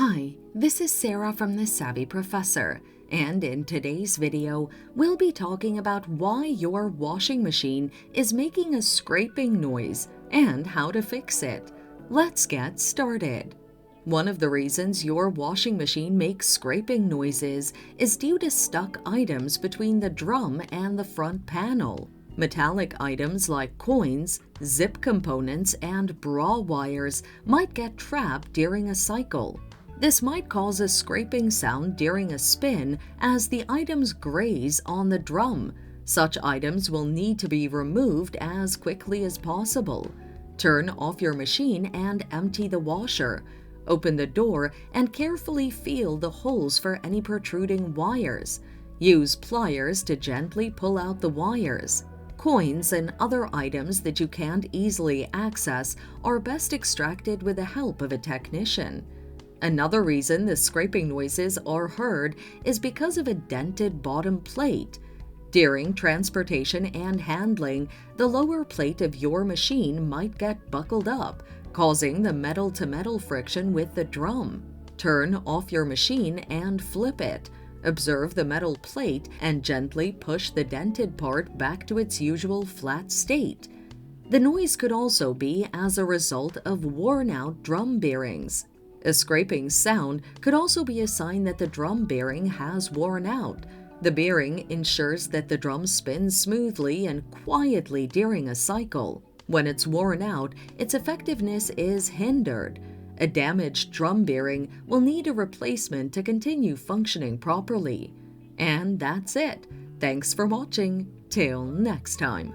Hi, this is Sarah from The Savvy Professor, and in today's video, we'll be talking about why your washing machine is making a scraping noise and how to fix it. Let's get started. One of the reasons your washing machine makes scraping noises is due to stuck items between the drum and the front panel. Metallic items like coins, zip components, and bra wires might get trapped during a cycle. This might cause a scraping sound during a spin as the items graze on the drum. Such items will need to be removed as quickly as possible. Turn off your machine and empty the washer. Open the door and carefully feel the holes for any protruding wires. Use pliers to gently pull out the wires. Coins and other items that you can't easily access are best extracted with the help of a technician. Another reason the scraping noises are heard is because of a dented bottom plate. During transportation and handling, the lower plate of your machine might get buckled up, causing the metal-to-metal friction with the drum. Turn off your machine and flip it. Observe the metal plate and gently push the dented part back to its usual flat state. The noise could also be as a result of worn-out drum bearings. A scraping sound could also be a sign that the drum bearing has worn out. The bearing ensures that the drum spins smoothly and quietly during a cycle. When it's worn out, its effectiveness is hindered. A damaged drum bearing will need a replacement to continue functioning properly. And that's it. Thanks for watching. Till next time.